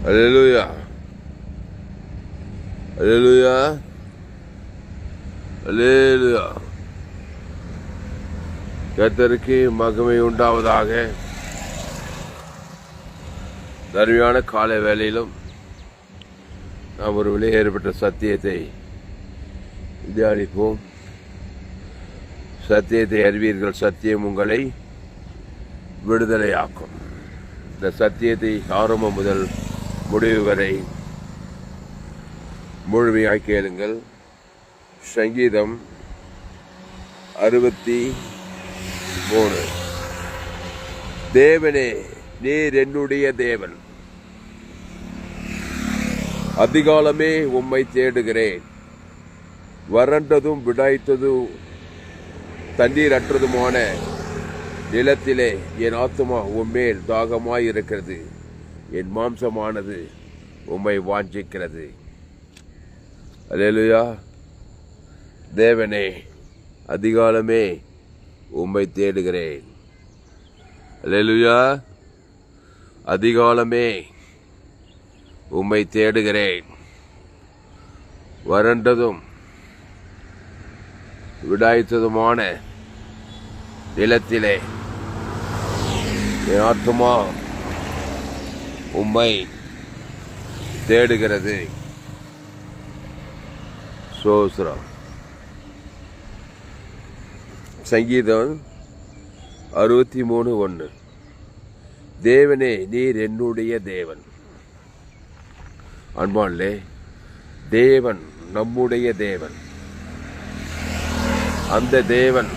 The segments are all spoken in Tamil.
அல்லேலூயா, அல்லேலூயா, அல்லேலூயா. கர்த்தருக்கு மகிமை உண்டாவதாக. தருமையான காலை வேளையிலும் நாம் ஒரு வெளியேறப்பட்ட சத்தியத்தை தியானிப்போம். சத்தியத்தை அறிவீர்கள், சத்தியம் உங்களை விடுதலையாக்கும். இந்த சத்தியத்தை ஆரம்பம் முதல் முடிவு வரை முழுமையாக கேளுங்கள். சங்கீதம் 63. தேவனே, நீர் என்னுடைய தேவன், அதிகாலமே உம்மை தேடுகிறேன். வறண்டதும் விடாய்த்ததும் தண்ணீர் அற்றதுமான நிலத்திலே என் ஆத்துமா உம்மேல் தாகமாயிருக்கிறது. என் மாம்சமானது உம்மை வாஞ்சிக்கிறது. அல்லேலூயா. தேவனே, அதிகாலமே உம்மை தேடுகிறேன். அல்லேலூயா. அதிகாலமே உம்மை தேடுகிறேன். வறண்டதும் விடாய்த்ததுமான நிலத்திலே என் ஆத்துமா உம்மை தேடுகிறது. சோஸ்ரம். சங்கீதம் 63:1. தேவனே, நீர் என்னுடைய தேவன். அன்பாலே, தேவன் நம்முடைய தேவன். அந்த தேவன்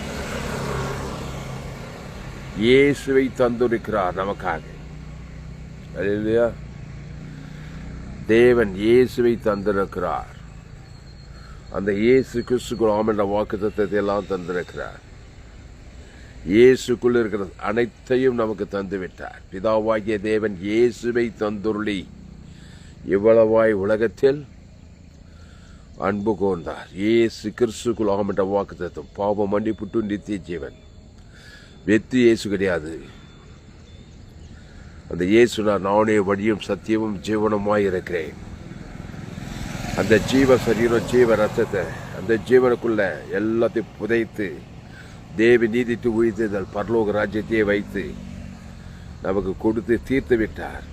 இயேசுவை தந்திருக்கிறார் நமக்காக. அல்லேலூயா. தேவன் இயேசுவை தந்திருக்கிறார். அந்த இயேசு கிறிஸ்துக்குள் என்ற வாக்குத்தத்தத்தை எல்லாம் தந்திருக்கிறார். இயேசுக்குள் இருக்கிற அனைத்தையும் நமக்கு தந்துவிட்டார். பிதாவாகிய தேவன் இயேசுவை தந்துருளி இவ்வளவாய் உலகத்தில் அன்பு கூர்ந்தார். இயேசு கிறிஸ்துக்குள் என்ற வாக்குத்தத்தம் பாவ மன்னிப்புட்டு நித்திய ஜீவன். வெற்றி இயேசு கிடையாது. அந்த இயேசு நானே வழியும் சத்தியமும் ஜீவனமாய் இருக்கிறேன். அந்த ஜீவ சரீரம் ஜீவ ரத்தத்தை அந்த ஜீவனுக்குள்ள எல்லாத்தையும் புதைத்து தேவி நீதித்து உயிர்த்தல் பரலோக ராஜ்யத்தையே வைத்து நமக்கு கொடுத்து தீர்த்து விட்டார்.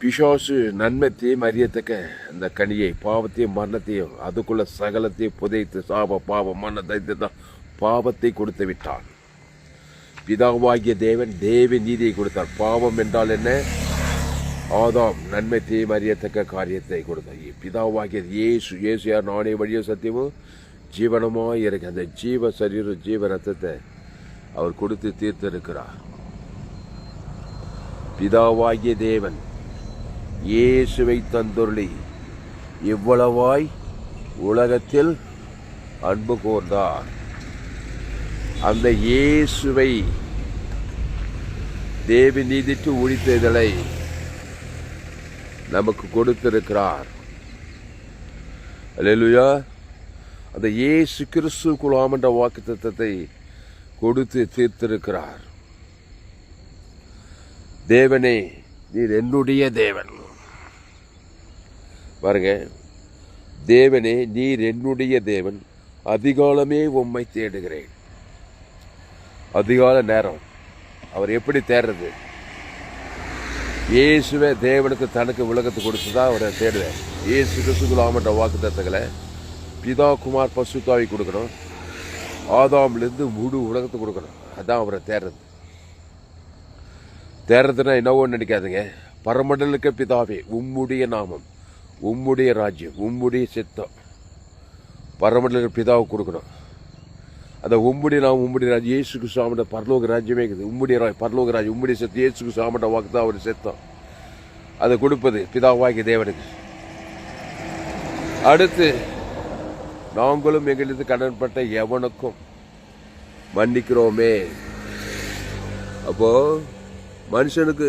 பிசாசு நன்மைத்தையும் அறியத்தக்க அந்த கனியை பாவத்தையும் மரணத்தையும் அதுக்குள்ள சகலத்தையும் புதைத்து சாப பாவ மரண தைத்து பாவத்தை கொடுத்து விட்டான். பிதாவாகிய தேவன் தேவி நீதியை கொடுத்தார். பாவம் என்றால் என்ன? ஆதாம் நன்மைத்தையும் அறியத்தக்க காரியத்தை கொடுத்தார். பிதாவாகிய இயேசு யார்? நானே வழியோ சத்தியமும் ஜீவனமாய் இருக்கு. அந்த ஜீவ சரீரம் ஜீவ ரத்தத்தை அவர் கொடுத்து தீர்த்திருக்கிறார். பிதாவாகிய தேவன் இயேசுவை தந்துருளி இவ்வளவாய் உலகத்தில் அன்பு கூர்ந்தார். அந்த இயேசுவை தேவி நீதித்து உழித்ததலை நமக்கு கொடுத்திருக்கிறார். அல்லேலூயா. அந்த இயேசு கிறிஸ்துக்குள் என்ற வாக்குத்தத்தத்தை கொடுத்து தீர்த்திருக்கிறார். தேவனே, நீர் என்னுடைய தேவன். பாருங்க, தேவனே, நீர் என்னுடைய தேவன், அதிகாலமே உம்மை தேடுகிறேன். அதிகால நேரம் அவர் எப்படி தேடுறது? இயேசுவே தேவனுக்கு தனக்கு உலகத்தை கொடுத்துதான் அவரை தேடுவேன். இயேசு கிறிஸ்துக்குள் வாக்கு தத்தங்களை பிதா குமார் பசுத்தாவி கொடுக்கணும். ஆதாமிலிருந்து முழு உலகத்தை கொடுக்கணும். அதான் அவரை தேடுறது. தேடுறதுன்னா என்னவோ நினைக்காதுங்க. பரமண்டலுக்கு பிதாவே, உம்முடைய நாமம், உம்முடைய ராஜ்யம், உம்முடைய சித்தம் பரமண்டலுக்கு பிதாவுக்கு கொடுக்கணும். அந்த உம்முடைய நாமம், உம்முடைய ராஜ்யம், இயேசுக்கு சாமண்ட பரலோக ராஜ்யமே இருக்குது. உம்முடைய பரலோக ராஜ்யம், உம்முடைய சித்தம், இயேசுக்கு சாமண்ட வாக்கு தான் அவர் சித்தம். அதை கொடுப்பது பிதாவாகிய தேவனுக்கு. அடுத்து, நாங்களும் எங்களுக்கு கடன்பட்ட எவனுக்கும் மன்னிக்கிறோமே. அப்போ மனுஷனுக்கு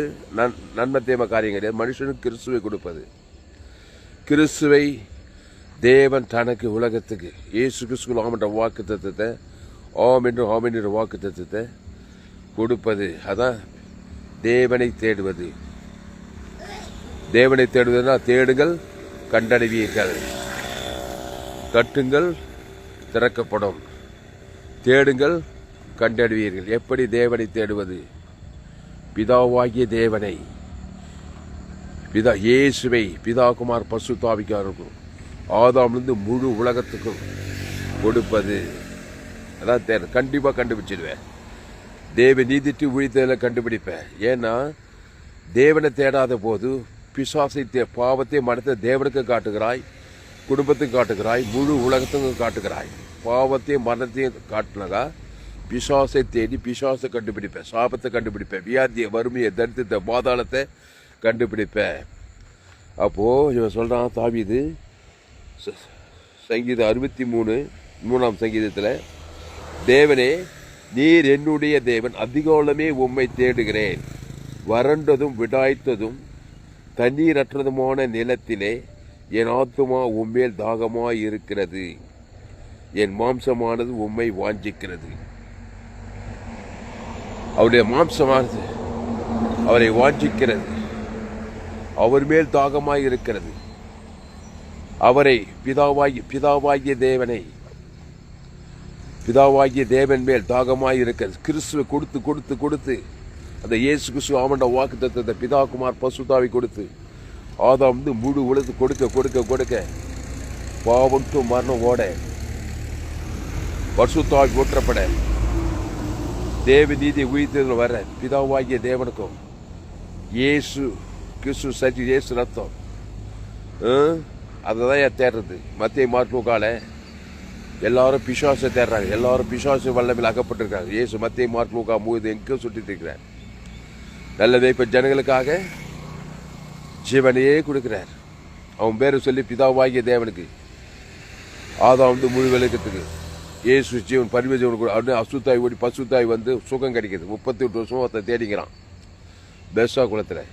நன்மை தேம காரியம் கிடையாது. மனுஷனுக்கு கிறிஸ்துவை கொடுப்பது. கிறிஸ்துவை தேவன் தனக்கு உலகத்துக்கு இயேசு கிறிஸ்துக்குள் ஆமென்ற வாக்கு தத்துவத்தை ஆம் என்ற வாக்கு தத்துவத்தை கொடுப்பது. அதான் தேவனை தேடுவது. தேவனை தேடுவதுனா தேடுங்கள் கண்டடைவீர்கள், தட்டுங்கள் திறக்கப்படும், தேடுங்கள் கண்டடைவீர்கள். எப்படி தேவனை தேடுவது? பிதாவாகிய தேவனை, இயேசுவை, பிதா குமார் பரிசுத்தாவியாருக்கும் ஆதாமிலிருந்து முழு உலகத்துக்கும் கொடுப்பது. அதான் தேவை. கண்டிப்பாக கண்டுபிடிச்சிடுவேன். தேவ நீதிட்டு உழித்ததில் கண்டுபிடிப்பேன். ஏன்னா தேவனை தேடாத போது பிசாசை பாவத்தை மனத்தை தேவனுக்கு காட்டுகிறாய், குடும்பத்துக்கு காட்டுகிறாய், முழு உலகத்துக்கும் காட்டுகிறாய். பாவத்தையும் மரணத்தையும் காட்டினாக்கா பிசாசை தேடி பிசாசை கண்டுபிடிப்பேன், சாபத்தை கண்டுபிடிப்பேன், வியாதியை, வறுமையை, தரித்திரத்தை, பாதாளத்தை கண்டுபிடிப்பேன். அப்போது இவன் சொல்கிறான் தாவீது சங்கீதம் 63 சங்கீதத்தில், தேவனே நீர் என்னுடைய தேவன், அதிகாலமே உம்மை தேடுகிறேன். வறண்டதும் விடாய்த்ததும் தண்ணீரற்றதுமான நிலத்திலே என் ஆத்துமா உம்மேல் தாகமாய் இருக்கிறது, என் மாம்சமானது உம்மை வாஞ்சிக்கிறது. அவருடைய மாம்சமானது அவரை வாஞ்சிக்கிறது, அவர் மேல் தாகமாய் இருக்கிறது. அவரை பிதாவாகிய தேவன் மேல் தாகமாய் இருக்கிறது. கிறிஸ்துவை கொடுத்து கொடுத்து கொடுத்து அந்த இயேசு கிறிஸ்து ஆமண்ட வாக்கு தத்துவத்தை பிதா குமார் பரிசுத்தாவி கொடுத்து ஆதாம் வந்து முழு உலகத்து கொடுக்க கொடுக்க கொடுக்க பாவம் டு மரணம் ஓட பரிசுத்தாவி ஊற்றப்பட தேவ நீதி உயிர்த்ததில் வர பிதாவாகிய தேவனுக்கும் இயேசு கிறிஸ்து சரி இயேசு ரத்தம் அதை தான் தேடுறது. மத்திய மார்க்லூக்கால எல்லாரும் பிசாசை தேடுறாங்க, எல்லாரும் பிசாசு வல்லமையில் அகப்பட்டிருக்காங்க. இயேசு மத்திய மார்க்லூக்கா மூது எங்கேயோ சுட்டிட்டு இருக்கிறார். நல்ல இப்போ ஜனங்களுக்காக ஜீவனையே கொடுக்கிறார். அவன் பேரை சொல்லி பிதாவாகிய தேவனுக்கு ஆதாம் வந்து முழு விளக்கத்துக்கு இயேசு ஜீவன் பரிவ ஜீவன் கூட அப்படின்னு அசுத்தாய் ஓடி பசுத்தாய் வந்து சுகம் கிடைக்கிது. 38 வருஷம் ஒருத்தன் தேடிக்கிறான் பெஸ்ஸா குளத்தில்.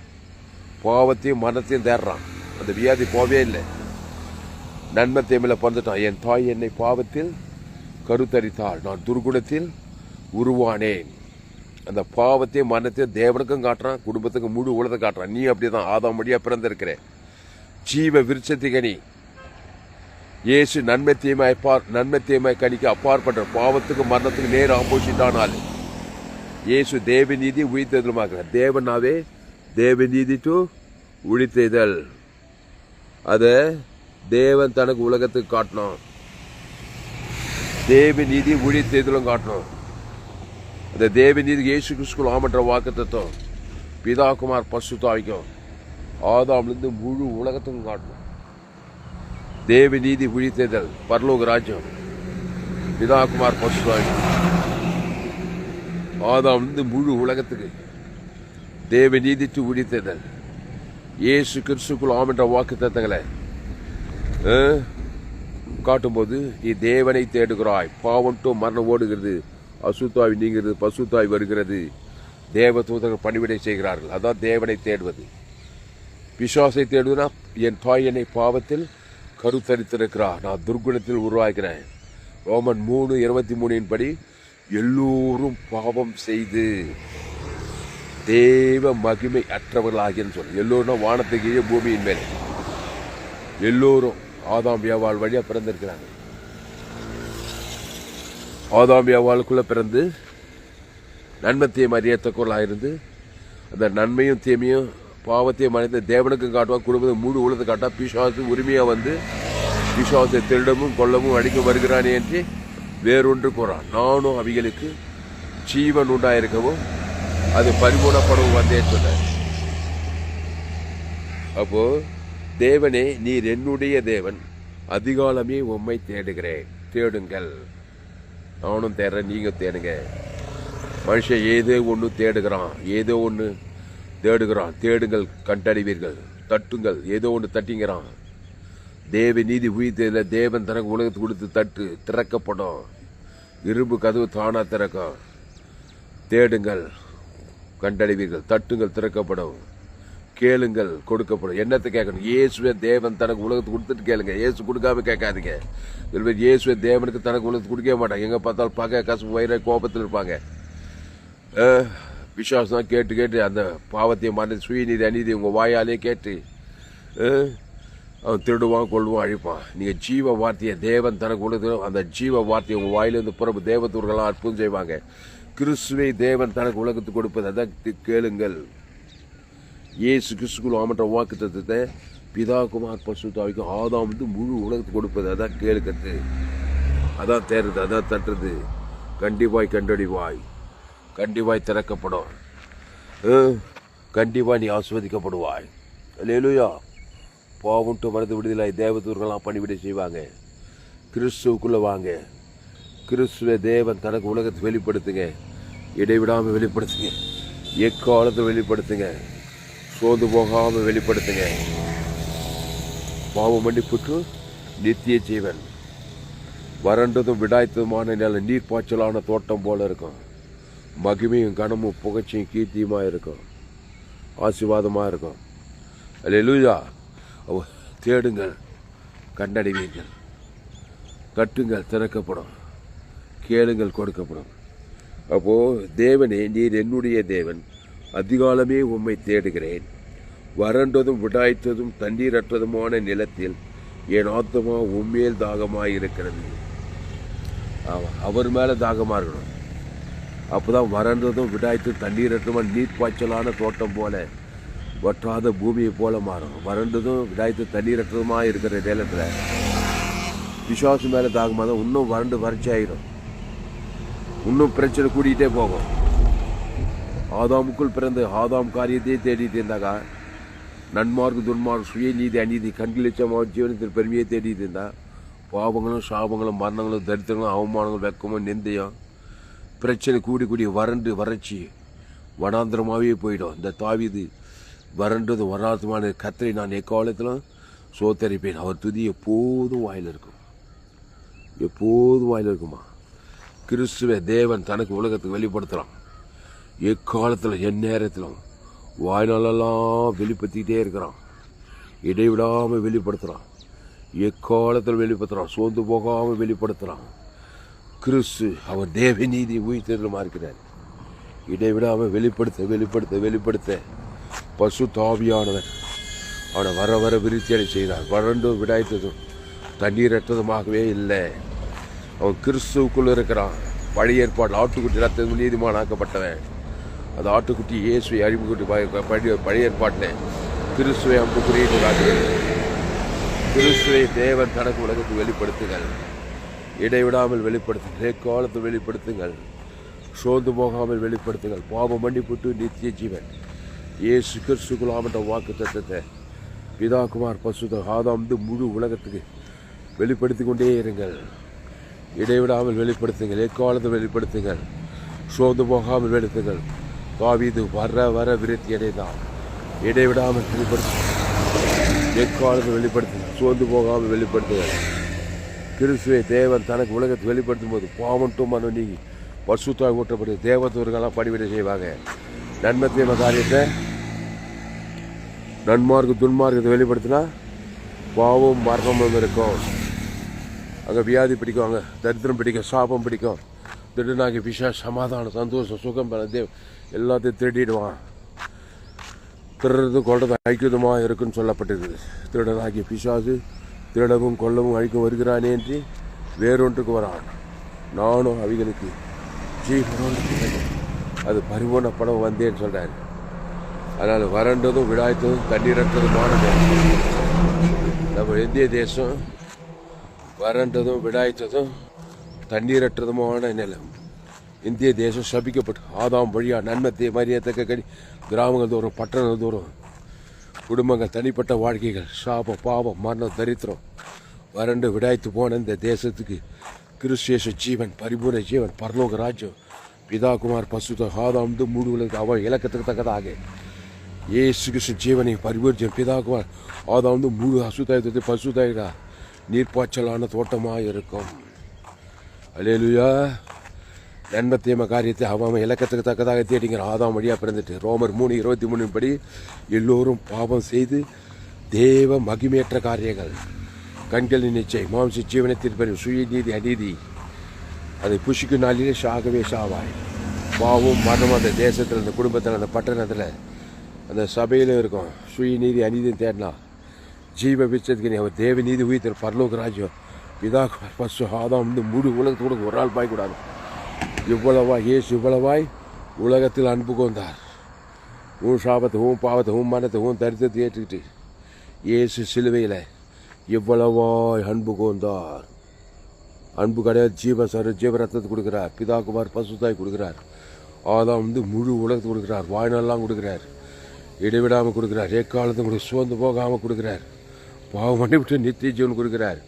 பாவத்தையும் மரணத்தையும் தேடுறான். அந்த வியாதி போவே இல்லை. நன்மை தேமையில் பிறந்துட்டான். என் தாய் என்னை பாவத்தில் கருத்தரித்தாள், நான் துர்குணத்தில் உருவானேன். அந்த பாவத்தையும் மரணத்தையும் தேவனுக்கும் காட்டுறான், குடும்பத்துக்கு முழு உலகத்தை காட்டுறான். நீ அப்படிதான் ஆதாம் வழியா பிறந்திருக்கிற. ஜீவ விருட்சத்துக்கனி இயேசு நன்மை தீமை கணிக்க அப்பாற்பட்ட பாவத்துக்கு மரணத்துக்கு நேர் ஆப்போசிட்டானால் இயேசு தேவநீதி உயிர்த்தெழுதலுமாக. தேவனாவே தேவநீதி டு உழித்தெழுதல். அதை தேவன் தனக்கு உலகத்துக்கு காட்டணும். தேவநீதி உழித்தெழுதலும் காட்டணும். அந்த தேவநீதி இயேசு கிறிஸ்து ஆமன்ற வாக்கு தத்துவம் பிதா குமார் பரிசுத்தாவிக்கும் ஆதாம்லேருந்து முழு உலகத்துக்கும் காட்டணும். தேவநீதி உழித்தெழுதல் பரலோக ராஜ்யம் பிதா குமார் பரிசுத்தாவி ஆதாம்லேருந்து முழு உலகத்துக்கு தேவநீதி டு உழித்தெழுதல். இயேசு கிறிஸ்துக்குள் ஆமென்ற வாக்கு தத்தங்களை காட்டும்போது நீ தேவனை தேடுகிறாய். பாவம் டு மரணம் ஓடுகிறது, அசுத்தாவி நீங்கிறது, பசுத்தாவி வருகிறது, தேவ தூதர்கள் பணிவிடை செய்கிறார்கள். அதான் தேவனை தேடுவது. பிசாசை தேடுவதுனா என் தாய் என்னை பாவத்தில் கருத்தரித்திருக்கிறார், நான் துர்குணத்தில் உருவாகிறேன். ரோமன் 3:23 படி எல்லோரும் பாவம் செய்து தேவ மகிமை அற்றவர்களாகின்னு சொல்லு. எல்லோரும் வானத்துக்கு பூமியின் மேலே எல்லோரும் ஆதாம் ஏவாள் வழியா பிறந்திருக்கிறாங்க. ஆதாம் ஏவாளுக்குள்ள பிறந்து நன்மை தீமை அறியத்தக்கவர்களாக இருந்து அந்த நன்மையும் தீமையும் பாவத்தையும் மறைந்த தேவனுக்கும் காட்டுவா, குடும்பத்தை முழு உலகத்தை காட்டா. பிசாசு உரிமையா வந்து பிசாசை திருடமும் கொல்லமும் அடிக்க வருகிறானே என்று வேறொன்று கூறான். நானும் அவைகளுக்கு ஜீவன் உண்டாயிருக்கவும் அது பரிபூர்ணப்படவும் வந்தேன்னு சொன்னார். அப்போ தேவனே நீர் என்னுடைய தேவன், அதிகாலமே உம்மை தேடுகிறேன், தேடுங்கள். நானும் தேடுறேன், நீங்க தேடுங்க. மனுஷன் ஏதோ ஒன்று தேடுகிறான், ஏதோ ஒன்று தேடுகிறான். தேடுங்கள் கண்டடைவீர்கள், தட்டுங்கள் ஏதோ ஒன்று தட்டிங்கிறான். தேவ நீதி உயிர்த்ததில்லை. தேவன் தனக்கு உலகத்துக்கு கொடுத்து தட்டு திறக்கப்படும். இரும்பு கதவு தானா திறக்கும். தேடுங்கள் கண்டடைவீர்கள், தட்டுங்கள் திறக்கப்படும், கேளுங்கள் கொடுக்கப்படும். என்னத்தை கேட்கணும்? இயேசுவே தேவன் தனக்கு உலகத்துக்கு கொடுத்துட்டு கேளுங்க. இயேசு கொடுக்காம கேட்காதீங்க. இயேசுவே தேவனுக்கு தனக்கு உலகத்துக்கு கொடுக்கவே மாட்டாங்க. எங்க பார்த்தாலும் பகை கசப்பு வயிற கோபத்தில் இருப்பாங்க. விசுவாசம் கேட்டு கேட்டு அந்த பாவத்தையும் மரண சுயநீதி அநீதி உங்க வாயாலே கேட்டு அவன் திருடுவான், கொள்வான், அழிப்பான். நீங்கள் ஜீவ வார்த்தையை தேவன் தனக்கு உள்ளது, அந்த ஜீவ வார்த்தையை உங்கள் வாயிலிருந்து புறப்பு தேவதூர்களாக அற்புதம் செய்வாங்க. கிறிஸ்துவை தேவன் தனக்கு உலகத்துக்கு கொடுப்பது அதான் கேளுங்கள். இயேசு கிறிஸ்துக்குள் ஆமன்ற வாக்கு தத்துவத்தை பிதா குமார் பரிசுத்த ஆவிக்கும் ஆதாம் முழு உலகத்துக்கு கொடுப்பது அதான் கேளுக்கிறது, அதான் தேர்றது, அதான் தட்டுறது. கண்டிப்பாய் கண்டடிவாய், கண்டிப்பாய் திறக்கப்படும், கண்டிப்பாய் நீ ஆஸ்வதிக்கப்படுவாய். அல்லேலூயா. பாவம்ட்டு மறந்து விடுதலை தேவதூர்கள்லாம் பணிவிடை செய்வாங்க. கிறிஸ்துவுக்குள்ளே வாங்க. கிறிஸ்துவ தேவன் தனக்கு உலகத்தை வெளிப்படுத்துங்க. இடைவிடாமல் வெளிப்படுத்துங்க. எக்காலத்தை வெளிப்படுத்துங்க. சோர்ந்து போகாமல் வெளிப்படுத்துங்க. பாவம் மன்னிப்புக்கு நித்திய ஜீவன். வறண்டதும் விடாய்த்ததுமான நில நீர் பாய்ச்சலான தோட்டம் போல இருக்கும். மகிமையும் கனமும் புகழ்ச்சியும் கீர்த்தியுமாக இருக்கும். ஆசீர்வாதமாக இருக்கும். அல்லேலூயா. தேடுங்கள், கண்டடைவீர்கள். கட்டுங்கள், திறக்கப்படும். கேளுங்கள், கொடுக்கப்படும். அப்போது தேவனே, நீர் என்னுடைய தேவன், அதிகாலமே உம்மை தேடுகிறேன். வறண்டதும் விடாய்த்ததும் தண்ணீரற்றதுமான நிலத்தில் என் ஆத்மா உண்மையில் தாகமாக இருக்கிறது. அவர் மேலே தாகமாக இருக்கணும். அப்போ தான் வறண்டதும் விடாய்த்ததும் தண்ணீரற்றதுமான நீர் பாய்ச்சலான தோட்டம் போல, வற்றாத பூமியை போல மாறும். வறண்டதும் விடாய்த்து தண்ணீரற்றதுமாக இருக்கிற நேரத்தில் விசுவாசம் மேலே தாகமாக தான் இன்னும் வறண்டு வறட்சி ஆகிடும். இன்னும் பிரச்சனை கூட்டிகிட்டே போகும். ஆதாமுக்குள் பிறந்த ஆதாம் காரியத்தையே தேடிட்டு இருந்தாக்கா, நன்மார்க்கு துன்மார்க்கு சுய நீதி அநீதி கண்களிச்சமாக ஜீவனத்தின் பெருமையை தேடிட்டு இருந்தா, பாவங்களும் சாபங்களும் மரணங்களும் தரித்திரங்களும் அவமானங்களும் வெக்கமும் நிந்தையும் பிரச்சனை கூடி கூடி வறண்டு வறட்சி வனாந்திரமாகவே போயிடும். இந்த தாவீது வறண்டது வராதமான கர்த்தரை நான் எக்காலத்திலும் சோத்தரிப்பேன். அவர் துதி எப்போதும் வாயில் இருக்கும், எப்போதும் வாயில் இருக்குமா. கிறிஸ்துவ தேவன் தனக்கு உலகத்துக்கு வெளிப்படுத்துகிறான். எக்காலத்தில் எந்நேரத்திலும் வாய்நாளெல்லாம் வெளிப்படுத்திக்கிட்டே இருக்கிறான். இடைவிடாமல் வெளிப்படுத்துகிறான். எக்காலத்தில் வெளிப்படுத்துகிறான். சோர்ந்து போகாமல் வெளிப்படுத்துகிறான். கிறிஸ்து அவர் தேவ நீதி உயிர்த்தெழுதலுமா இருக்கிறார். இடைவிடாமல் வெளிப்படுத்த வெளிப்படுத்த வெளிப்படுத்த பரிசுத்த ஆவியானவர் அவனை வர வர விருத்தியடை செய்தார். வறண்டும் விடாய்த்ததும் தண்ணீரற்றதுமாகவே இல்லை. அவன் கிறிஸ்துவுக்குள் இருக்கிறான். பழைய ஏற்பாடு ஆட்டுக்குட்டி ரத்தம் நீதிமானாக்கப்பட்டவன். அது ஆட்டுக்குட்டி இயேசுவை அறிமுகட்டி பழைய ஏற்பாட்டில் கிறிஸ்துவை அம்பு குறியிட்டு காட்டுகிறது. கிறிஸ்துவை தேவன் தனக்கு உலகத்தை வெளிப்படுத்துங்கள். இடைவிடாமல் வெளிப்படுத்துங்கள். எக்காலத்தை வெளிப்படுத்துங்கள். சோர்ந்து போகாமல் வெளிப்படுத்துங்கள். பாவம் மன்னிப்புட்டு நித்திய ஜீவன் இயேசு கிறிஸ்துக்குள் ஆமன்ற வாக்கு தத்தத்தை பிதா குமார் பரிசுத்த ஆதாம் முழு உலகத்துக்கு வெளிப்படுத்தி கொண்டே இருங்கள். இடைவிடாமல் வெளிப்படுத்துங்கள். எக்காலத்தை வெளிப்படுத்துங்கள். சோர்ந்து போகாமல் வெளிப்படுத்துங்கள். தாவீது வர வர விருத்தி அடைந்தான். இடைவிடாமல் வெளிப்படுத்துங்கள். எக்காலத்தை வெளிப்படுத்துங்கள். சோர்ந்து போகாமல் வெளிப்படுத்துங்கள். கிறிஸ்துவை தேவன் தனக்கு உலகத்தை வெளிப்படுத்தும் போது பாவட்டும் மனம் நீங்கி பரிசுத்தமாக ஊற்றப்பட்டு தேவதூர்களாக பணிவிடை செய்வாங்க. நன்மை தீமை காரியத்தை நன்மார்க்கு துன்மார்க்கத்தை வெளிப்படுத்தினா பாவம் மரணமும் இருக்கும். அங்கே வியாதி பிடிக்கும், அங்கே தரித்திரம் பிடிக்கும், சாபம் பிடிக்கும். திருடனாகி பிசா சமாதானம் சந்தோஷம் சுகம் எல்லாத்தையும் திருடிடுவான். திருடுறது கொள்றது ஐக்கியமாக இருக்குன்னு சொல்லப்பட்டிருக்குது. திருடனாகி பிசாசு திருடவும் கொல்லவும் அழிக்க வருகிறானே என்று வேறொன்றுக்கு வரான். நானும் அவைகளுக்கு ஜீவனோடு அது பரிபூர்ணப்பட வந்தேன்னு சொல்கிறாரு. அதனால் வறண்டதும் விடாய்த்ததும் தண்ணீரற்றதுமான நம்ம இந்திய தேசம் வறண்டதும் விடாய்த்ததும் தண்ணீரற்றதுமான நிலம். இந்திய தேசம் சபிக்கப்பட்டு ஆதாம் வழியாக நன்மத்தை மரியத்தக்க கடி கிராமங்கள் தோறும் பட்டணங்கள் தோறும் குடும்பங்கள் தனிப்பட்ட வாழ்க்கைகள் சாபம் பாவம் மரணம் தரித்திரம் வறண்டு விடாய்த்து போன இந்த தேசத்துக்கு கிறிஸ்து ஜீவன் பரிபூர்ண ஜீவன் பரலோக ராஜ்யம் பிதா குமார் பசுத்த ஆதாம் முழு உலகத்துக்கு அவன் இலக்கத்துக்கு தக்கதாக ஏசு கிறிஸ்து ஜீவனை பரிபூர்ண பிதா குமார் ஆதாம் முழு அசுத்தாயத்தை பசுத்தாயிடா நீர்ப்பாய்ச்சலான தோட்டமாக இருக்கும். அல்லேலூயா. நன்மை தீமை காரியத்தை அவன் இலக்கத்துக்கு தக்கதாக தேடிங்கிற ஆதாம் வழியாக பிறந்துட்டு ரோமர் 3:23 படி எல்லோரும் பாவம் செய்து தேவ மகிமையற்ற காரியங்கள் கண்களின் நிச்சை மாம்ச ஜீவனை தீர்ப்பறி சுய நீதி அநீதி அதை புஷிக்கும் நாளிலே சாகவே சாவாய். பாவம் மரணம் அந்த தேசத்தில் அந்த குடும்பத்தில் அந்த பட்டணத்தில் அந்த சபையில் இருக்கும். சுய நீதி அநீதியும் தேடினா ஜீவ விச்சத்துக்கு அவர் தேவ நீதி உயிர் பரலோக ராஜ்யம் பிதா பசு ஆதாம் முழு உலகத்தோடு ஒரு ஆள் பாய்க்கூடாது. இவ்வளவாய் இயேசு இவ்வளவாய் உலகத்தில் அன்பு கொண்டார். உன் சாபத்தை உன் பாவத்தை உன் மனத்தை உன் தரித்திரத்தை ஏற்றுக்கிட்டு இயேசு சிலுவையில் இவ்வளவாய் அன்பு கொண்டார். அன்பு கிடையாது, ஜீவ ரத்தத்தை கொடுக்குறார். பிதாகுமார் பசுத்தாய் கொடுக்குறார். ஆதாம் முழு உலகத்தை கொடுக்குறார். வாய்நாளெலாம் கொடுக்குறார். இடைவிடாமல் கொடுக்குறார். எக்காலத்தும் கூட சோர்ந்து போகாமல் கொடுக்குறார். பாவம் பண்ணி விட்டு நித்திய ஜீவன் கொடுக்குறார்.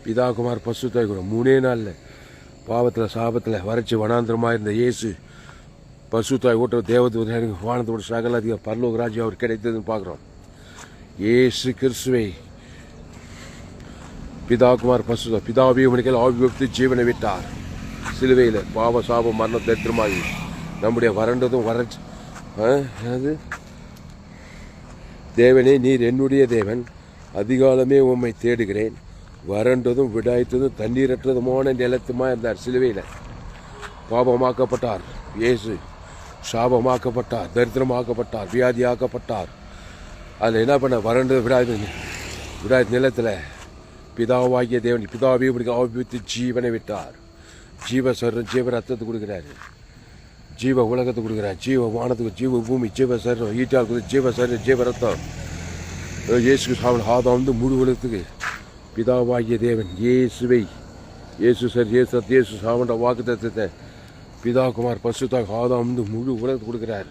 பிதாகுமார் பசுத்தாய் கூட 3 நாளில் பாவத்தில் சாபத்தில் வறட்சி வனாந்திரமாக இருந்த இயேசு பசுத்தாய் ஓட்ட தேவதூதன் வானத்தோட சகல அதிக பரலோக ராஜ்யம் அவர் கிடைத்ததுன்னு பார்க்குறோம். இயேசு கிறிஸ்துவை பிதாகுமார் பசுதா பிதாவிய மணிகள் ஆவியத்து ஜீவனை விட்டார். சிலுவையில் பாவ சாபம் மரணம் தரித்திரமாகி நம்முடைய வறண்டதும் வறட்சி தேவனே நீர் என்னுடைய தேவன், அதிகாலமே உம்மை தேடுகிறேன். வறண்டதும் விடாய்த்ததும் தண்ணீரற்றதுமான நிலத்துமா இருந்தார். சிலுவையில் பாவமாக்கப்பட்டார். இயேசு சாபமாக்கப்பட்டார், தரித்திரமாக்கப்பட்டார், வியாதியாக்கப்பட்டார். அதில் என்ன பண்ண வறண்டது விடாய் நிலத்தில் பிதாவாகிய தேவன் பிதாவையும் ஆவித்து ஜீவனை விட்டார். ஜீவ சரீரம் ஜீவ ரத்தத்தை கொடுக்குறாரு. ஜீவ உலகத்தை கொடுக்குறாரு. ஜீவ வானத்துக்கு ஜீவ பூமி ஜீவ சரீரம் ஈட்டால் ஜீவ சரீரம் ஜீவ ரத்தம் இயேசு சாவன் ஆதாம் முழு உலகத்துக்கு பிதாவாகிய தேவன் இயேசுவை இயேசு சார் இயேசு சாவண்ட வாக்கு தத்துவத்தை பிதாகுமார் பசுத்தாக ஆதாம் முழு உலகத்தை கொடுக்குறாரு.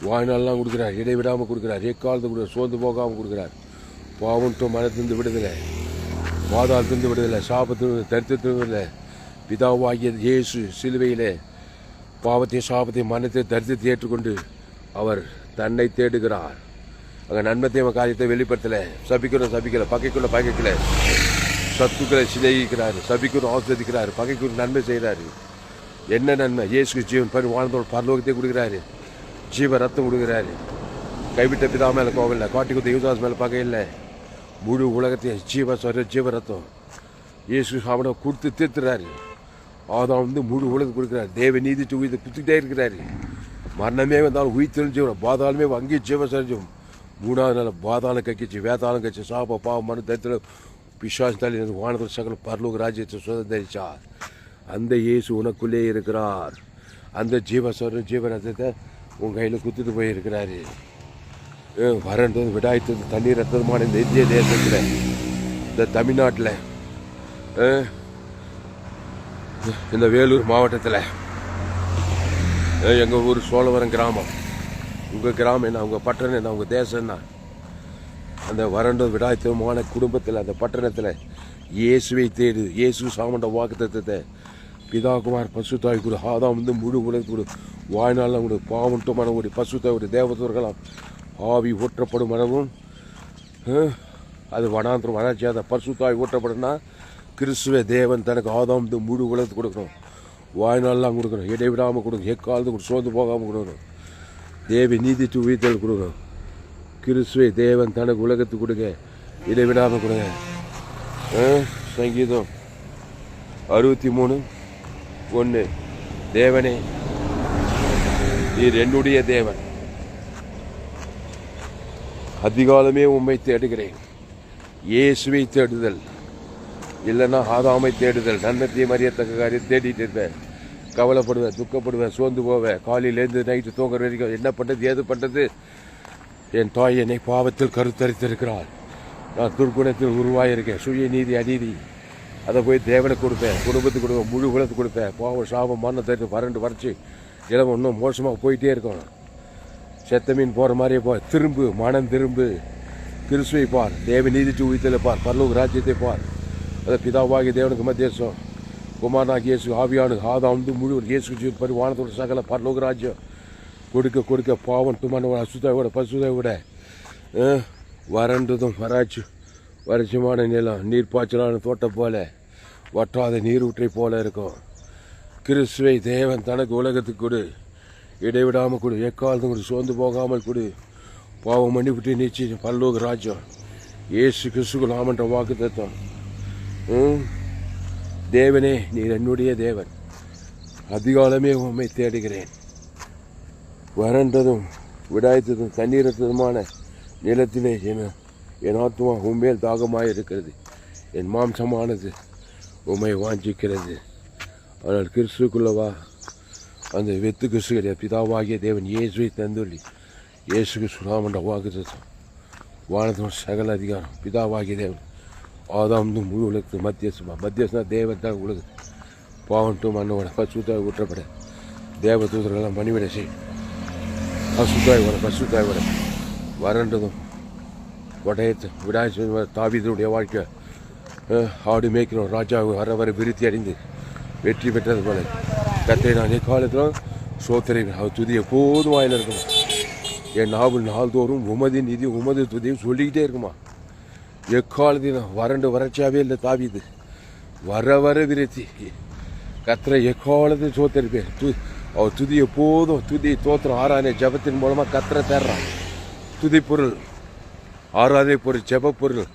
வாய்நாளெலாம் கொடுக்குறார். இடைவிடாமல் கொடுக்குறார். எக்காலத்தை கொடுக்குறார். சோர்ந்து போகாமல் கொடுக்குறார். பாவம் மனத்திலிருந்து விடுதலை, பாதாளத்திலிருந்து விடுதலை, சாபத்திலிருந்து தரித்திரத்திலிருந்து விடுதலை. பிதாவாகிய இயேசு சிலுவையிலே பாவத்தையும் சாபத்தையும் மனத்தை தரித்திரத்தை ஏற்றுக்கொண்டு அவர் தன்னை தேடுகிறார். அங்கே நன்மத்தையும் காரியத்தை வெளிப்படுத்தலை. சபிக்கலை, பகைக்கல, சத்துக்களை சிநேகிக்கிறார். சபிக்கணும் ஆசிரியக்கிறார். பகைக்கு நன்மை செய்கிறாரு. என்ன நன்மை? இயேசு ஜீவன் பரி வாழ்ந்தோட பரலோகத்தை கொடுக்குறாரு. ஜீவ ரத்தம் கொடுக்குறாரு. கைவிட்ட பிதா மேலே கோவம் இல்லை. காட்டி கொடுத்த யூதாஸ் மேலே பகை இல்லை. முழு உலகத்தையும் ஜீவ ரத்தம் இயேசு அவனை கொடுத்து தீர்த்துறாரு. ஆதாம் முழு உலகத்தை கொடுக்குறாரு. தேவ நீதி உயிர் குத்திக்கிட்டே இருக்கிறாரு. மரணமே வந்தாலும் உயிர் ஜீவனம், பாதாளமே அங்கேயும் ஜீவ சரிஞ்சோம். 3வது நாள் பாதாளம் கக்கிச்சு, வேதாளம் கட்சி, சாப பாவம் மன தரித்திரம் பிசாசு தள்ளி வானத்தில் சகல பரலோக ராஜ்யத்தை சுதந்திரிச்சார். அந்த இயேசு உனக்குள்ளே இருக்கிறார். அந்த ஜீவ ரத்தத்தை உன் கையில் குத்திட்டு போயிருக்கிறாரு. வறண்டது விடாய்த்தது தண்ணீர் ரத்தமான இந்த இந்திய தேசத்தில், இந்த தமிழ்நாட்டில், இந்த வேலூர் மாவட்டத்தில், எங்கள் ஊர் சோழவரம் கிராமம், உங்கள் கிராமம் என்ன, உங்கள் பட்டணம் என்ன, உங்கள் தேசம் என்ன, அந்த வறண்டது விடாய்த்தமான குடும்பத்தில் அந்த பட்டணத்தில் இயேசுவை தேடு. இயேசு சாமண்ட வாக்கு தத்துவத்தை பிதாகுமார் பசுத்தாய் கொடு. ஆதாம் முழு உலகத்து கொடு. வாய்நாளெலாம் கொடு. பாவட்டும் மனம் கொடு. பசுத்தாய் கொடு. தேவதூர்களாம் ஆவி ஊற்றப்படும் மனமும் அது வனாந்திரம் வளர்ச்சியாத பசுத்தாய் ஊற்றப்படும்னா கிறிஸ்துவ தேவன் தனக்கு ஆதாம் முழு உலகத்து கொடுக்கணும். வாய்நாளெலாம் கொடுக்கணும். இடைவிடாமல் கொடுக்கணும். எக்காலத்து கொடு. சோர்ந்து போகாமல் கொடுக்கணும். தேவி நீதி உயிர்த்தல் கொடுக்கணும். கிறிஸ்துவை தேவன் தனக்கு உலகத்துக்கு கொடுங்க. இடைவிடாமல் கொடுங்க. சங்கீதம் 63:1 தேவனே நீர் என்னுடைய தேவன், அதிகாலமே உம்மை தேடுகிறேன். இயேசுவை தேடுதல் இல்லைன்னா ஆதாமை தேடுதல். நன்மத்தையும் அறியத்தக்க காரியம் தேடிட்டு இருப்பேன். கவலைப்படுவேன், துக்கப்படுவேன், சோர்ந்து போவேன். காலையிலேருந்து நைட்டு தூங்குற வரைக்கும் என்ன பண்ணுறது ஏது பண்ணுறது. என் தாய் என்னை பாவத்தில் கருத்தரித்திருக்கிறாள். நான் துர்குணத்தில் உருவாயிருக்கேன். சுய நீதி அநீதி அதை போய் தேவனுக்கு கொடுப்பேன். குடும்பத்துக்கு கொடுப்பேன். முழு உலகத்துக்கு கொடுப்பேன். பாவம் சாபம் மரணம் தரித்து வறண்டு வறட்சி இடம் இன்னும் மோசமாக போயிட்டே இருக்கும். செத்த மீன் போகிற மாதிரியே போ. திரும்பு, மனம் திரும்பு. கிறிஸ்துவை பார். தேவ நீதி உயிர்த்தலை பார். பரலோக ராஜ்யத்தை பார். அதை பிதாவாகிய தேவனுக்கு மத்தியசம் குமாரனாகி இயேசு ஆவியானு ஆதாம் முழு இயேசு பரிவானத்தோட சகல பரலோக ராஜ்யம் கொடுக்க பாவம் துமான அசுதாவோட பசுதை விட வறண்டதும் வறட்சிமான நிலம், நீர்ப்பாய்ச்சலான தோட்டம் போல, வற்றாத நீரூற்றை போல இருக்கும். கிறிஸ்துவை தேவன் தனக்கு உலகத்துக்கு கொடு. இடைவிடாமல் கொடு. எக்காலத்தும் கொடு. சோர்ந்து போகாமல் கொடு. பாவம் மன்னிவிட்டு நிச்சயம் பரலோக ராஜ்யம் இயேசு கிறிஸ்துக்கு நாமன்ற வாக்கு தத்துவம். தேவனே நீர் என்னுடைய தேவன், அதிகாலமே உம்மை தேடுகிறேன். வறண்டதும் விடாய்த்ததும் தண்ணீரத்ததுமான நிலத்திலே என் ஆத்மா உண்மையில் தாகமாக இருக்கிறது, என் மாம்சமானது உண்மை வாஞ்சிக்கிறது. ஆனால் கிறிஸ்துக்குள்ளவா அந்த வெத்து கிறிஸ்து கிடையாது. பிதாவாகிய தேவன் இயேசுவை தந்துள்ளி இயேசு கிறிஸ்துராமண்ட வாக்குத்தத்தம் வானத்தின் சகல அதிகாரம் பிதாவாகிய தேவன் ஆதாம் முழு உலகத்துக்கு மத்தியஸ்தா தேவன் தான் உலகு பாவன்ட்டு மண்ணோட பசுத்தாய் ஊற்றப்பட தேவ தூதர்களெல்லாம் பணிவிட செய் பசுத்தாய் விட வறண்டதும் உடையத்து விடாய் தாவீதுடைய வாழ்க்கை ஆடு மேய்க்கிறோம் ராஜா வர விருத்தி அடைந்து வெற்றி பெற்றது போல கத்தை நான் எக்காலத்திலும் சோத்திரை அவர் துதி எப்போதும் வாயில் இருக்கணும். என் நாள்தோறும் உமது நிதி உமது துதியும் சொல்லிக்கிட்டே இருக்குமா. எக்காலத்தையும் வறட்சியாகவே இல்லை தாவீது, வர விருத்தி கத்திரை எக்காலத்தையும் சோத்தரிப்பேன். அவர் துதி எப்போதும் துதி தோத்திரம் ஆராதனை ஜபத்தின் மூலமாக கத்திரை தேடுறான். துதி பொருள் ஆராதனை பொருள் ஜப பொருள்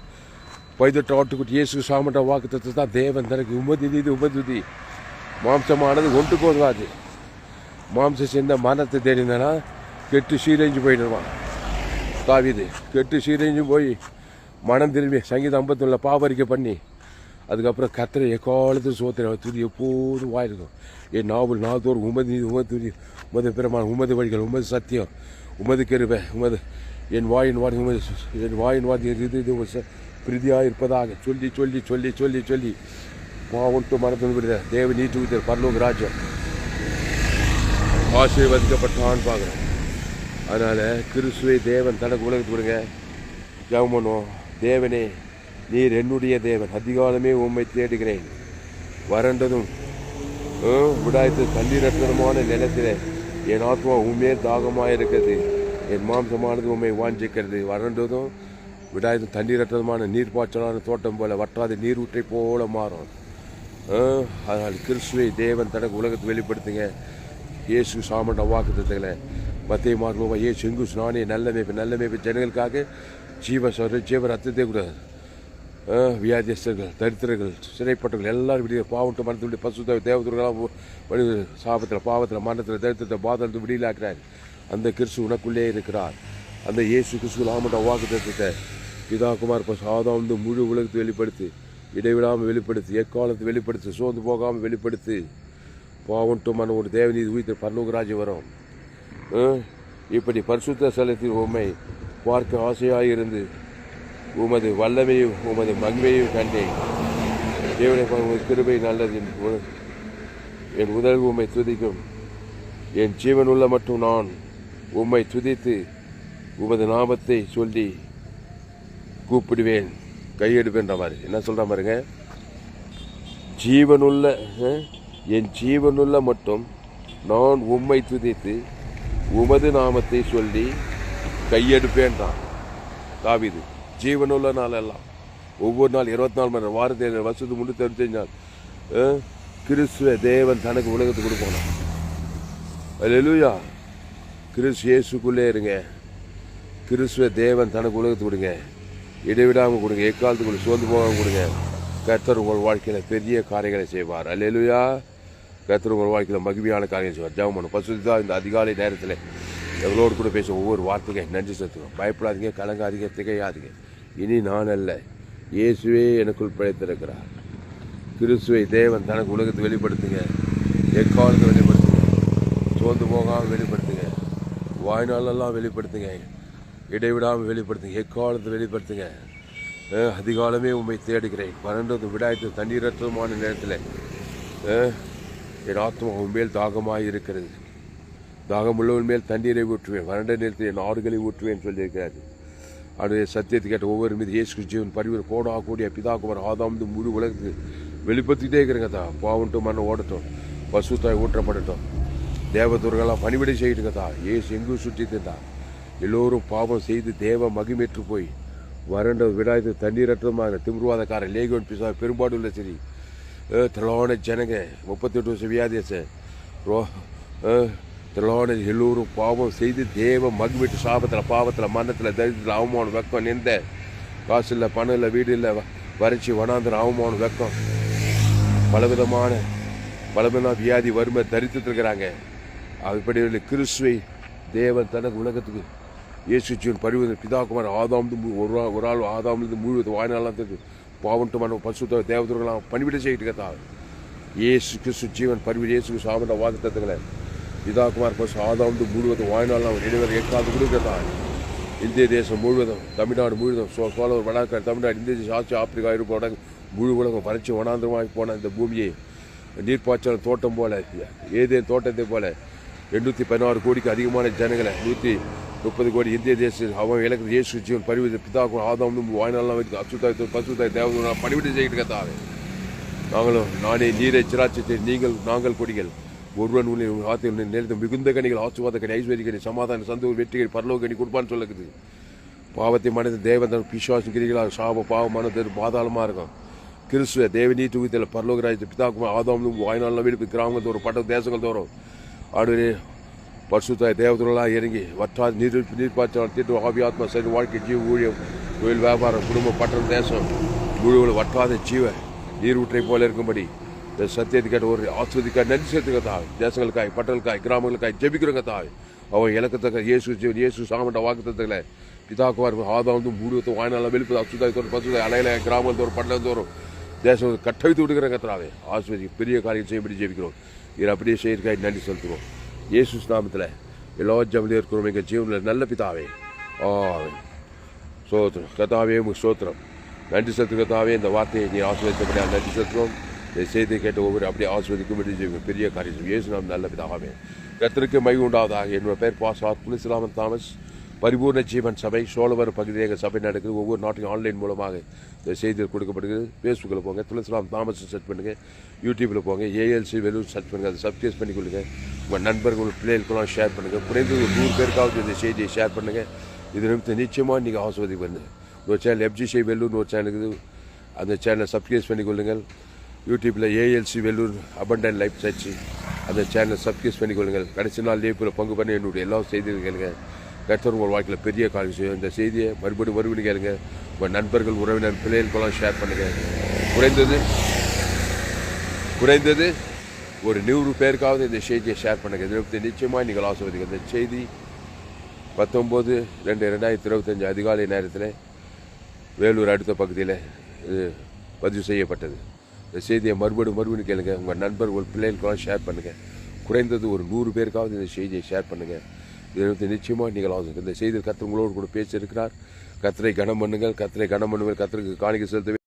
பைதொட்ட ஆட்டுக்குட்டி இயேசு சாமட்ட வாக்குத்தத்தை தான் தேவன் தனக்கு உமதுதி மாம்சமானது ஒன்று போதாது. மாம்சம் சேர்ந்த மனத்தை தேடினா கெட்டு சீரழிஞ்சு போயிடுவான். தாவீது கெட்டு சீரழிஞ்சு போய் மனம் திரும்பி சங்கீதம் 51 பாவரிக்கை பண்ணி அதுக்கப்புறம் கத்திரை எக்காலத்தும் சோத்திர துதி எப்போதும் வாயிருக்கும். என் நாள்தோறும் உமது துதி உமது பிரமாணம் உமது வழிகள் உமது சத்தியம் உமது கிருபை உமது என் வாயின் வாதி இது பிரீதியாக இருப்பதாக சொல்லி சொல்லி சொல்லி சொல்லி சொல்லி பாவன்ட்டு மனத்தில் விடுத தேவ நீட்டு ஊத்தர் பரலோக ராஜ்யம் ஆசீர்வதிக்கப்பட்டான்னு பார்க்குறேன். அதனால் கிறிஸ்துவை தேவன் தனக்கு உலகத்து கொடுங்க. ஜெபம் பண்ணுவோம். தேவனே நீர் என்னுடைய தேவன், அதிகாலமே உம்மை தேடுகிறேன். வறண்டதும் விடாய்த்து தண்ணீரற்றதுமான நிலத்தில் என் ஆத்மா உண்மையே தாகமாக இருக்கிறது, என் மாம்சமானது உண்மை வாஞ்சிக்கிறது. வறண்டதும் விடாய்த்து தண்ணீரற்றதுமான நீர்ப்பாய்ச்சலான தோட்டம் போல வற்றாத நீரூற்றை போல மாறும். அதனால் கிறிஸ்துவை தேவன் தனக்கு உலகத்தை வெளிப்படுத்துங்க. இயேசு சாமண்ட வாக்குத்தத்தங்களை மத்திய மார்க்கமாக ஏ செங்கு நானே நல்ல மேய்ப்பு ஜனங்களுக்காக ஜீவ ரத்தத்தை கூடாது. வியாதியஸ்தர்கள் தரித்திரர்கள் சிறைப்பட்டவர்கள் எல்லாரும் விடிய பாவட்டு மனத்துடைய பசுத்த தேவதூர்களாக பாவத்தில் மரணத்தில் தரித்திரத்தை பாதத்தை விடியலாக்கிறார். அந்த கிறிஸ்து உனக்குள்ளே இருக்கிறார். அந்த இயேசு கிறிஸ்து ஆமண்ட வாக்குத்தத்தை பிதாகுமார் ஆதாம் முழு உலகத்தை வெளிப்படுத்தி இடைவிடாமல் வெளிப்படுத்தி எக்காலத்தை வெளிப்படுத்தி சோர்ந்து போகாமல் வெளிப்படுத்தி பாவன்ட்டுமான ஒரு தேவநீதி உயிர் பரலோகராஜ்யம் வரும். இப்படி பரிசுத்த ஸ்தலத்தில் உம்மை பார்க்க ஆசையாக இருந்து உமது வல்லமையும் உமது மகிமையும் கண்டேன். தேவனை கிருபை நல்லது. என் உதவி உம்மை துதிக்கும். என் ஜீவனுள்ள மட்டும் நான் உம்மை துதித்து உமது நாமத்தை சொல்லி கூப்பிடுவேன், கையெடுப்பேன்ற மாதிரி என்ன சொல்கிற பாருங்க. ஜீவனுள்ள என் ஜீவனுள்ள மட்டும் நான் உம்மை துதித்து உமது நாமத்தை சொல்லி கையெடுப்பேன்றான் தாவீது. ஜீவனுள்ள நாள் எல்லாம் ஒவ்வொரு நாள் 24 மணி நேரம் வாரத்தில் வருஷத்துக்கு 365 நாள் கிறிஸ்துவ தேவன் தனக்கு உலகத்துக்கு கொடுக்கணும். அல்லேலூயா. கிறிஸ்து இயேசுக்குள்ளே இருங்க. கிறிஸ்துவ தேவன் தனக்கு உலகத்துக்கு கொடுங்க. இடைவிடாமல் கொடுங்க. எக்காலத்துக்குள்ள சோர்ந்து போகாமல் கொடுங்க. கர்த்தர் உங்கள் வாழ்க்கையில் பெரிய காரியங்களை செய்வார். அல்லேலூயா. கர்த்தர் உங்கள் வாழ்க்கையில் மகிமையான காரியம் செய்வார். ஜெபம் பண்ணும். பசுத்தா இந்த அதிகாலை நேரத்தில் எங்களோடு கூட பேச ஒவ்வொரு வார்த்தைக்கு நன்றி செலுத்துவோம். பயப்படாதீங்க, கலங்காதீங்க, திகையாதீங்க. இனி நான் அல்ல, இயேசுவே எனக்குள் பிழைத்திருக்கிறார். கிறிஸ்துவை தேவன் தனக்கு உலகத்தை வெளிப்படுத்துங்க. எக்காலத்தை வெளிப்படுத்துங்க. சோர்ந்து போகாமல் வெளிப்படுத்துங்க. வாய்நாளெல்லாம் வெளிப்படுத்துங்க. இடைவிடாமல் வெளிப்படுத்துங்க. எக்காலத்தை வெளிப்படுத்துங்க. அதிகாலமே உண்மை தேடுகிறேன். வறண்டது விடாய்த்து தண்ணீரற்றதுமான நேரத்தில் என் ஆத்மா உண்மையில் தாகமாக இருக்கிறது. தாகமுள்ளவன் மேல் தண்ணீரை ஊற்றுவேன், வறண்ட நேரத்தில் என் ஆறுகளை ஊற்றுவேன் சொல்லியிருக்கிறாரு. அவருடைய சத்தியத்தை கேட்ட ஒவ்வொரு மீது இயேசு ஜீவன் பரிவர் கோடா கூடிய பிதாகுமார் ஆதாம் முழு உலகத்துக்கு வெளிப்படுத்திக்கிட்டே இருக்கிறேங்க. தான் பாவன்ட்டு மண்ணை ஓடட்டும், பசுத்தாய் ஊற்றப்படட்டும், தேவதூர்களாக பணிவிடை செய்யிட்டுங்க. தான் இயேசு எங்கும் சுற்றிட்டு தான் எல்லோரும் பாவம் செய்து தேவ மகிமேற்று போய் வறண்ட விடாய்த்து தண்ணீரற்றதுமான திமிர்வாதக்காரன் லேகோன் பிசா பெரும்பாடுள்ள சரி திரளான ஜனங்க 38 வருஷம் வியாதியச திரளான எல்லோரும் பாவம் செய்து தேவ மகிமேற்று சாபத்தில் பாவத்தில் மரணத்தில் தரித்திரத்தில் அவமானம் வெக்கம் நின்ற காசு இல்லை, பணம் இல்லை, வீடு இல்லை, வறட்சி வனாந்திர அவமானம் வெக்கம் பலவிதமான வியாதி வறுமை தரித்திருக்கிறாங்க. அப்படி கிறிஸ்துவை தேவன் தனக்கு உலகத்துக்கு இயேசு ஜீவன் பரிவு பிதாகுமார் ஆதாம் ஒரு ஆள் ஆதாமிலிருந்து முழுவதும் வாய்நாளாம் தெரிஞ்சு பாவன்ட்டு பசுத்த தேவதர்களாம் பணிவிட செய்யிட்டு கத்தாவே இயேசு கிறிஸ்து ஜீவன் பரிவு இயேசு சாமண்ட வாக்குத்தத்தங்களை பிதாகுமார் பசு ஆதாம் முழுவதும் வாய்நாளாம் இடைவரை ஏற்காது கொடுக்கத்தாவே இந்திய தேசம் முழுவதும் தமிழ்நாடு முழுவதும் சோழர் வடாக்காடு தமிழ்நாடு இந்திய தேசம் ஆட்சி ஆப்பிரிக்கா இருப்போட முழு உலகம் வறட்சி வனாந்திரமாகி போன இந்த பூமியை நீர்ப்பாய்ச்சல் தோட்டம் போல ஏதேன் தோட்டத்தை போல 816 கோடிக்கு அதிகமான ஜனங்களை 130 கோடி இந்திய தேசம் அவன் இலக்கு இயேசு ஜீவன் பரிவு பிதாக்கும் ஆதாம் வாய்நாளெலாம் வைத்து அசுத்தாய் பசுத்தாய் தேவதை பணிவிட்டு செய்கிட்டு கத்தாவே நாங்களும் நானே நீரை சிராட்சத்தை நாங்கள் கொடிகள் ஒருவன் ஆத்தியம் நேரத்தை மிகுந்த கனிகள் ஆசுவாத கனி ஐஸ்வர்ய கனி சமாதான சந்தோஷ வெற்றிகள் பரலோக கனி கொடுப்பான்னு சொல்லுது பாவத்தை மனித தேவதன் பிசுவாசம் கிரிகளாக சாப பாவமான பாதாளமாக இருக்கும் கிறிஸ்துவ தேவநீ துவித்தில் பரலோக ராஜ்யத்தை பிதாக்குமா ஆதாம் வாய்நாளில் விடுப்பு கிராமங்கள் தோறும் பட்ட தேசங்கள் தோறும் ஆடுவரே பரிசுத்தாய் தேவதர்களாக இறங்கி வற்றாத நீர்ப்பாய்ச்சல் தீட்டு ஆவி ஆத்மா சரி வாழ்க்கை ஜீவ ஊழியம் தொழில் வியாபாரம் குடும்பம் பட்டம் தேசம் முழுவதும் வற்றாத ஜீவ நீர் ஊற்றை போல இருக்கும்படி இந்த சத்தியத்தை கேட்ட ஒரு ஆஸ்வதிக்காய் நன்றி சேர்த்துக்க தாய் தேசங்களுக்காய் பட்டலுக்காய் கிராமங்களுக்காய் ஜெபிக்கிறவங்க தாய் அவன் இலக்கத்தக்க இயேசு சாமண்ட வாக்குத்தங்களை பிதாக்குவார் ஆதாம் முழுவதும் வாய்நாளில் வெளிப்பது அசுதாய் தோறும் பசுதாய் அலையில கிராமங்கள் தோறும் பட்டணம் தோறும் தேசம் கட்டவித்து விடுகிற கத்தாவே ஆஸ்வதி பெரிய காரியம் செய்யும்படி ஜெபிக்கிறோம் இதை அப்படியே செய்யறதுக்காய் நன்றி செலுத்துகிறோம் இயேசு நாமத்தில் எல்லா ஜபலியும் இருக்கிறோம் எங்கள் ஜீவனில் நல்ல பிதாவே சோத்திரம் கதாவே சோத்திரம் நன்றி செலுத்து கதாவே இந்த வார்த்தையை நீ ஆஸ்வதித்தபடியாக நன்றி செலுத்துகிறோம் இந்த செய்தியை கேட்ட ஒவ்வொரு அப்படியே ஆஸ்வதிக்கும்படி செய்வோம் பெரிய காரியம் இயேசு நாம் நல்ல பிதாவே கர்த்தருக்கு மகிமை உண்டாவதாக என்னோட பேர் பாஸ்டர் துளசிராமன் தாமஸ் பரிபூர்ண ஜீவன் சபை சோழவர் பகுதியாக சபை நடக்குது ஒவ்வொரு நாட்டையும் ஆன்லைன் மூலமாக இந்த செய்திகள் கொடுக்கப்படுகிறது ஃபேஸ்புக்கில் போங்க துளசிராம் தாமஸ் சர்ச் பண்ணுங்கள் யூடியூப்பில் போங்க ஏஎல்சி வெலூர் சர்ச் பண்ணுங்கள் அதை சப்ஸ்கிரைப் பண்ணிக்கொள்ளுங்க உங்கள் நண்பர்கள் பிள்ளைகளுக்கெல்லாம் ஷேர் பண்ணுங்கள் குறைந்தது ஒரு 100 பேருக்காவது இந்த செய்தியை ஷேர் பண்ணுங்கள் இது நிமித்தம் நிச்சயமாக நீங்கள் ஆஸ்வதி பண்ணுங்கள் ஒரு சேனல் எஃப்ஜிசி வெல்லூர்னு ஒரு சேனல் இருக்குது அந்த சேனலை சப்ஸ்கிரைப் பண்ணிக்கொள்ளுங்கள் யூடியூப்பில் ALC Vellore abandon life search அந்த சேனலை சப்ஸ்கிரைப் பண்ணிக்கொள்ளுங்கள் கடைசி நாள் லீப்பில் பங்கு பண்ணி என்னுடைய எல்லா செய்திகளும் கேளுங்க கர்த்தர் உங்கள் வாழ்க்கையில் பெரிய காரியம் செய்யும் இந்த செய்தியை மறுபடியும் கேளுங்க உங்கள் நண்பர்கள் உறவினர் பிள்ளைகளுக்கெல்லாம் ஷேர் பண்ணுங்கள் குறைந்தது ஒரு 100 பேருக்காவது இந்த செய்தியை ஷேர் பண்ணுங்கள் இதை நிச்சயமாக நீங்கள் ஆசீர்வதிங்க இந்த செய்தி 19/2/2025 அதிகாலை நேரத்தில் வேலூர் அடுத்த பகுதியில் இது பதிவு செய்யப்பட்டது இந்த செய்தியை மறுபடியும் கேளுங்க உங்கள் நண்பர்கள் பிள்ளைகளுக்கெல்லாம் ஷேர் பண்ணுங்கள் குறைந்தது ஒரு 100 பேருக்காவது இந்த செய்தியை ஷேர் பண்ணுங்கள் இதை நிச்சயமாக நீங்கள் ஆசீர்வதிங்க இந்த செய்தியில் கர்த்தர் உங்களோடு கூட பேசியிருக்கிறார் கர்த்தரை கனம் பண்ணுங்கள் கர்த்தருக்கு காணிக்கை செலுத்த